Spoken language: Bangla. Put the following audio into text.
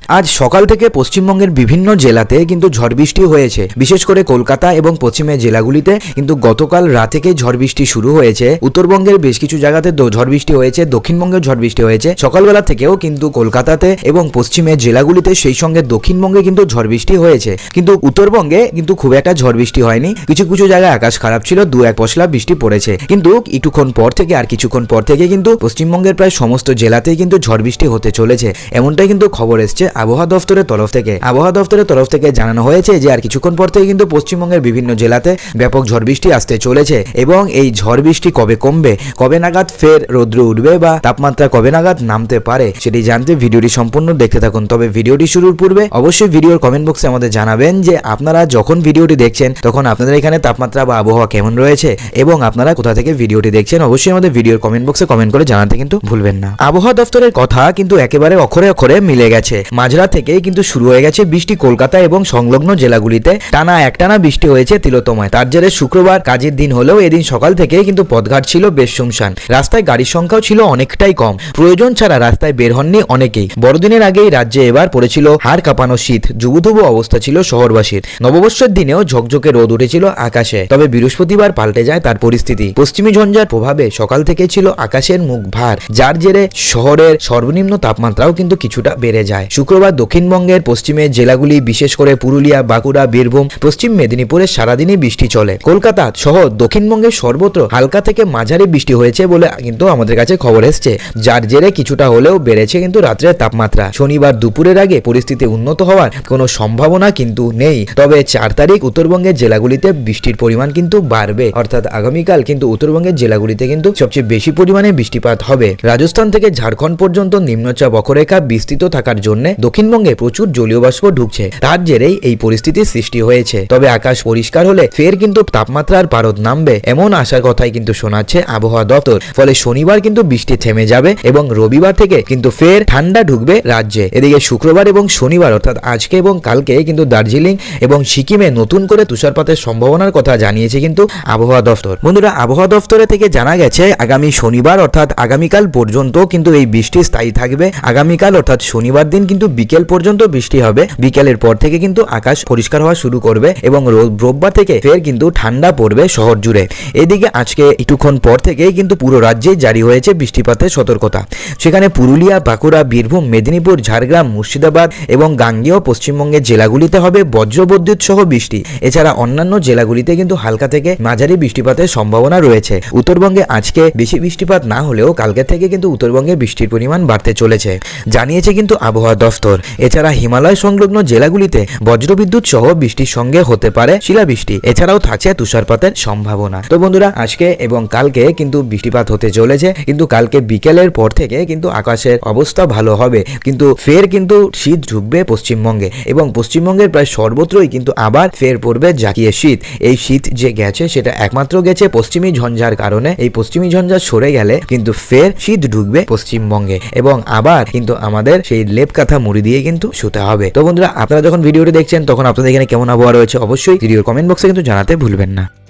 আজ সকাল থেকে পশ্চিমবঙ্গের বিভিন্ন জেলাতে কিন্তু ঝড় বৃষ্টি হয়েছে। বিশেষ করে কলকাতা এবং পশ্চিমের জেলাগুলিতে কিন্তু গতকাল রাত থেকে ঝড় বৃষ্টি শুরু হয়েছে। উত্তরবঙ্গের বেশ কিছু জায়গাতে ঝড় বৃষ্টি হয়েছে, দক্ষিণবঙ্গেও ঝড় বৃষ্টি হয়েছে। সকালবেলা থেকেও কিন্তু কলকাতাতে এবং পশ্চিমের জেলাগুলিতে সেই সঙ্গে দক্ষিণবঙ্গে কিন্তু ঝড় বৃষ্টি হয়েছে। কিন্তু উত্তরবঙ্গে কিন্তু খুব একটা ঝড় বৃষ্টি হয়নি। কিছু কিছু জায়গায় আকাশ খারাপ ছিল, দু এক পশলা বৃষ্টি পড়েছে। কিন্তু কিছুক্ষণ পর থেকে কিন্তু পশ্চিমবঙ্গের প্রায় সমস্ত জেলাতেই কিন্তু ঝড় বৃষ্টি হতে চলেছে, এমনটাই কিন্তু খবর এসছে আবহাওয়া দফতরের তরফ থেকে জানানো হয়েছে যে আর কিছুক্ষণ পর থেকে কিন্তু পশ্চিমবঙ্গের বিভিন্ন জেলাতে ব্যাপক ঝড় বৃষ্টি আসতে চলেছে। এবং এই ঝড় বৃষ্টি কবে কমবে, কবে নাগাদ ফের রৌদ্র উঠবে বা তাপমাত্রা কবে নাগাদ নামতে পারে, সেটি জানতে ভিডিওটি সম্পূর্ণ দেখতে থাকুন। তবে ভিডিওটি শুরুর পূর্বে অবশ্যই ভিডিওর কমেন্ট বক্সে আমাদের জানাবেন যে আপনারা যখন ভিডিওটি দেখছেন তখন আপনাদের এখানে তাপমাত্রা বা আবহাওয়া কেমন রয়েছে এবং আপনারা কোথা থেকে ভিডিওটি দেখছেন। অবশ্যই আমাদের ভিডিওর কমেন্ট বক্সে কমেন্ট করে জানাতে কিন্তু ভুলবেন না। আবহাওয়া দফতরের কথা কিন্তু একেবারে অক্ষরে অক্ষরে মিলে গেছে। মাঝরাত থেকেই কিন্তু শুরু হয়ে গেছে বৃষ্টি কলকাতা এবং সংলগ্ন জেলাগুলিতে। একটানা বৃষ্টি হয়েছে তিলোত্তমায়। তার জেরে শুক্রবার কাজের দিন হলেও এদিন সকাল থেকেই কিন্তু পথঘাট ছিল বেশ শুনশান। রাস্তায় গাড়ির সংখ্যাও ছিল অনেকটাই কম। প্রয়োজন ছাড়া রাস্তায় বের হননি অনেকেই। বড়দিনের আগেই রাজ্যে এবার পড়েছিল হাড় কাঁপানো শীত। জুবুথুবু অবস্থা ছিল শহরবাসীর। নববর্ষের দিনেও ঝকঝকে রোদ উঠেছিল আকাশে। তবে বৃহস্পতিবার পাল্টে যায় তার পরিস্থিতি। পশ্চিমী ঝঞ্ঝার প্রভাবে সকাল থেকে ছিল আকাশের মুখ ভার, যার জেরে শহরের সর্বনিম্ন তাপমাত্রাও কিন্তু কিছুটা বেড়ে যায়। শুক্রবার দক্ষিণবঙ্গের পশ্চিমের জেলাগুলি বিশেষ করে পুরুলিয়া, বাঁকুড়া, বীরভূম, পশ্চিম মেদিনীপুরে সারাদিনই বৃষ্টি চলে। কলকাতা সহ দক্ষিণবঙ্গের সর্বত্র হালকা থেকে মাঝারি বৃষ্টি হয়েছে বলে কিন্তু আমাদের কাছে খবর এসছে, যার জেরে কিছুটা হলেও বেড়েছে কিন্তু রাত্রের তাপমাত্রা। শনিবার দুপুরের আগে পরিস্থিতি উন্নত হওয়ার কোনো সম্ভাবনা কিন্তু নেই। তবে 4 তারিখ উত্তরবঙ্গের জেলাগুলিতে বৃষ্টির পরিমাণ কিন্তু বাড়বে, অর্থাৎ আগামীকাল কিন্তু উত্তরবঙ্গের জেলাগুলিতে কিন্তু সবচেয়ে বেশি পরিমাণে বৃষ্টিপাত হবে। রাজস্থান থেকে ঝাড়খণ্ড পর্যন্ত নিম্নচাপ অক্ষরেখা বিস্তৃত থাকার জন্য দক্ষিণবঙ্গে প্রচুর জলীয় বাষ্প ঢুকছে, তার জেরেই এই পরিস্থিতির সৃষ্টি হয়েছে। তবে আকাশ পরিষ্কার হলে ফের কিন্তু তাপমাত্রার পারদ নামবে এমন আশার কথাই কিন্তু শোনাচ্ছে আবহাওয়া দপ্তর। ফলে শনিবার কিন্তু বৃষ্টি থেমে যাবে এবং রবিবার থেকে কিন্তু ফের ঠান্ডা ঢুকবে রাজ্যে। এদিকে শুক্রবার এবং শনিবার অর্থাৎ আজকে এবং কালকে কিন্তু দার্জিলিং এবং সিকিমে নতুন করে তুষারপাতের সম্ভাবনার কথা জানিয়েছে কিন্তু আবহাওয়া দপ্তর। বন্ধুরা, আবহাওয়া দপ্তরে থেকে জানা গেছে আগামী শনিবার অর্থাৎ আগামীকাল পর্যন্ত কিন্তু এই বৃষ্টি স্থায়ী থাকবে। আগামীকাল অর্থাৎ শনিবার দিন কিন্তু বিকেল পর্যন্ত বৃষ্টি হবে। বিকেলের পর থেকে কিন্তু আকাশ পরিষ্কার হওয়া শুরু করবে এবং রোববার থেকে ফের কিন্তু ঠান্ডা পড়বে শহর জুড়ে। এদিকে আজকে একটুক্ষণ পর থেকেই কিন্তু পুরো রাজ্যে জারি হয়েছে বৃষ্টিপাতের সতর্কতা। সেখানে পুরুলিয়া, বাঁকুড়া, বীরভূম, মেদিনীপুর, ঝাড়গ্রাম, মুর্শিদাবাদ এবং গাঙ্গেয় পশ্চিমবঙ্গের জেলাগুলিতে হবে বজ্রবিদ্যুৎ সহ বৃষ্টি। এছাড়া অন্যান্য জেলাগুলিতে কিন্তু হালকা থেকে মাঝারি বৃষ্টিপাতের সম্ভাবনা রয়েছে। উত্তরবঙ্গে আজকে বেশি বৃষ্টিপাত না হলেও কালকে থেকে কিন্তু উত্তরবঙ্গে বৃষ্টির পরিমাণ বাড়তে চলেছে, জানিয়েছে কিন্তু আবহাওয়া দফতর। এছাড়া হিমালয় সংলগ্ন জেলাগুলিতে বজ্রবিদ্যুৎ সহ বৃষ্টির সঙ্গে হতে পারে শিলাবৃষ্টি। এছাড়াও থাকছে তুষারপাতের সম্ভাবনা। তো বন্ধুরা, আজকে এবং কালকে কিন্তু বৃষ্টিপাত হতে চলেছে, কিন্তু কালকে বিকেলের পর থেকে কিন্তু আকাশের অবস্থা ভালো হবে। কিন্তু ফের কিন্তু শীত ঢুকবে পশ্চিমবঙ্গে এবং পশ্চিমবঙ্গের প্রায় সর্বত্রই কিন্তু আবার ফের পড়বে জাকিয়ে শীত। এই শীত যে গেছে সেটা একমাত্র গেছে পশ্চিমী ঝঞ্ঝার কারণে। এই পশ্চিমী ঝঞ্ঝা সরে গেলে কিন্তু ফের শীত ঢুকবে পশ্চিমবঙ্গে এবং আবার কিন্তু আমাদের সেই লেপ কাঁথা মুড়ি দিয়ে কিন্তু শুতে হবে। তো বন্ধুরা, আপনারা যখন ভিডিওটি দেখছেন তখন আপনাদের এখানে কেমন আবহাওয়া রয়েছে অবশ্যই ভিডিওর কমেন্ট বক্সে কিন্তু জানাতে ভুলবেন না।